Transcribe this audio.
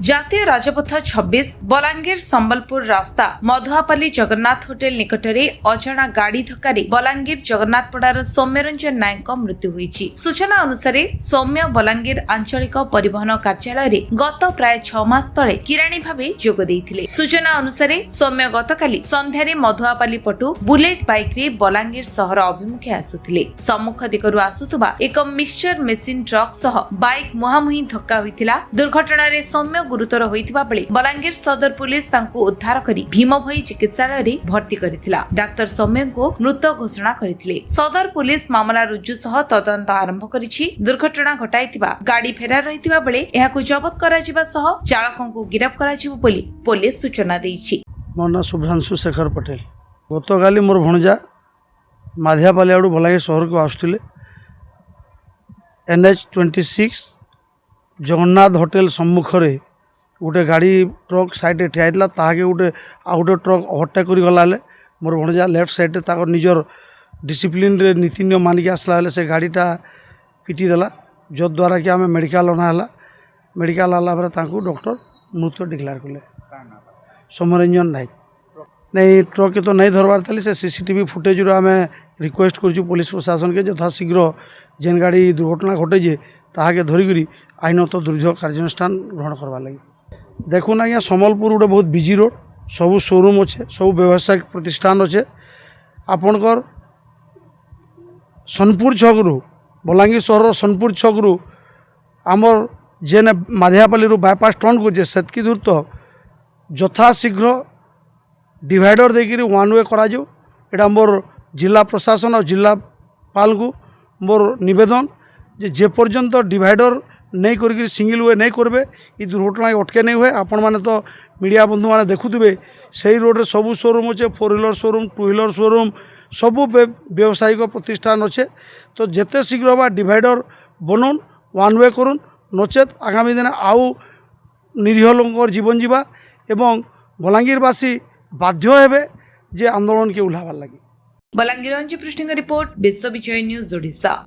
ଜାତୀୟ ରାଜପଥ 26 ବଲାଙ୍ଗୀର ସମ୍ବଲପୁର ରାସ୍ତା ମଧୁଆପାଲି ଜଗନ୍ନାଥ ହୋଟେଲ ନିକଟରେ ଅଜଣା ଗାଡ଼ି ଧକ୍କାରେ ବଲାଙ୍ଗୀର ଜଗନ୍ନାଥପଡ଼ାର ସୌମ୍ୟରଞ୍ଜନ ନାୟକଙ୍କ ମୃତ୍ୟୁ ହୋଇଛି। ସୂଚନା ଅନୁସାରେ ସୌମ୍ୟ ବଲାଙ୍ଗୀର ଆଞ୍ଚଳିକ ପରିବହନ କାର୍ଯ୍ୟାଳୟରେ ଗତ ପ୍ରାୟ 6 ମାସ ତଳେ କିରାଣୀ ଭାବେ ଯୋଗ ଦେଇଥିଲେ। ସୂଚନା ଅନୁସାରେ ସୌମ୍ୟ ଗତକାଲି ସନ୍ଧ୍ୟାରେ ମଧୁଆପାଲି ପଟୁ ବୁଲେଟ୍ ବାଇକ୍ରେ ବଲାଙ୍ଗୀର ସହର ଅଭିମୁଖେ ଆସୁଥିଲେ। ସମ୍ମୁଖ ଦିଗରୁ ଆସୁଥିବା ଏକ ମିକ୍ସଚର ମେସିନ୍ ଟ୍ରକ୍ ସହ ବାଇକ୍ ମୁହାଁମୁହିଁ ଧକ୍କା ହୋଇଥିଲା। ଦୁର୍ଘଟଣାରେ ସୌମ୍ୟ ଗୁରୁତର ହୋଇଥିବା ବେଳେ ବଲାଙ୍ଗୀର ସଦର ପୁଲିସ ତାଙ୍କୁ ଉଦ୍ଧାର କରି ଭୀମଭୋଇ ଚିକିତ୍ସାଳୟରେ ଭର୍ତ୍ତି କରିଥିଲା। ଡାକ୍ତର ସୌମ୍ୟଙ୍କୁ ମୃତ ଘୋଷଣା କରିଥିଲେ। ସଦର ପୁଲିସ ମାମଲା ରୁଜୁ ସହ ତଦନ୍ତ ଆରମ୍ଭ କରିଛି। ଦୁର୍ଘଟଣା ଘଟାଇଥିବା ଗାଡ଼ି ଫେରାର ରହିଥିବା ବେଳେ ଏହାକୁ ଜବତ କରାଯିବା ସହ ଚାଳକଙ୍କୁ ଗିରଫ କରାଯିବ ବୋଲି ପୁଲିସ ସୂଚନା ଦେଇଛି। ମୋ ନାଁ ଶୁଭ୍ରାଂଶୁ ଶେଖର ପଟେଲ। ଗତକାଲି ମୋର ଭଣଜା ମାଧିଆପାଲି ଆଡ଼ୁ ବଲାଙ୍ଗୀର ସହରକୁ ଆସୁଥିଲେ। NH26 ଜଗନ୍ନାଥ ହୋଟେଲ ସମ୍ମୁଖରେ ଗୋଟେ ଗାଡ଼ି ଟ୍ରକ୍ ସାଇଡ଼୍ରେ ଠିଆ ହେଇଥିଲା। ତାହାକେ ଆଉ ଗୋଟେ ଟ୍ରକ୍ ଓଭରଟେକ୍ କରି ଗଲା ବେଲେ ମୋର ଭଣଜା ଲେଫ୍ଟ ସାଇଡ଼୍ରେ ତାଙ୍କର ନିଜର ଡିସିପ୍ଲିନ୍ରେ ନୀତି ନିୟମ ମାନିକି ଆସିଲା ବେଲେ ସେ ଗାଡ଼ିଟା ପିଟି ଦେଲା, ଯଦ୍ୱାରା କି ଆମେ ମେଡ଼ିକାଲ ଅଣା ହେଲା। ମେଡ଼ିକାଲ ଆଣିଲା ପରେ ତାଙ୍କୁ ଡକ୍ଟର ମୃତ ଡିକ୍ଲେୟାର କଲେ। ସୌମ୍ୟରଞ୍ଜନ ନାୟକ ନାଇଁ ଟ୍ରକ୍ ତ ନାଇଁ ଧରବାର ଥିଲି। ସେ CCTV ଫୁଟେଜ୍ରୁ ଆମେ ରିକ୍ୱେଷ୍ଟ କରୁଛୁ পুলিশ প্রশাসনকে যথাশীঘ্র যেন গাড়ি দুর্ঘটনা ঘটেছে তাহাকে ধরিকি আইনত দীর্ঘ কার্যানুষ্ঠান গ্রহণ করবার লাগে। দেখুন আজ্ঞা সম্বলপুর গোটে বহুত বিজি রোড, সবু শোরুম অছে, সবু ব্যবসায়িক প্রতিষ্ঠান অছে। আপনার সোনপুর ছকরু বলাঙ্গীর সহর সোনপুর ছকরু আমার যেনে মাধিয়াপালি বাইপাস টর্ন করছে সেতকি দূর তো যথাশীঘ্র ডিভাইডর দিয়ে ওয়ান ওয়ে করা যাও। এটা মোর জেলা প্রশাসন আর জেলাপাল को मोर निवेदन जे पर्यंत डिवाइडर नहीं करी सिंगल वे नहीं करबे ये दुर्घटना अटके नहीं हुए। आपण माने तो मीडिया बंधु माने देखुवे सही रोड रे सबू शोरूम अच्छे, 4 व्हीलर शोरूम, 2 व्हीलर शोरूम, सबू व्यावसायिक प्रतिष्ठान अच्छे। तो जेते शीघ्र बा डिवाइडर बनून वन वे करूँ, नचेत आगामी दिन आउ निरीह लोकर जीवन जीवा एवं बलांगीरवासी बाध्य हेबे जे आंदोलन के उल्हाबार लगी। बलांगीर अंजु पृष्ठिंग रिपोर्ट विश्व विजय न्यूज ओडिशा।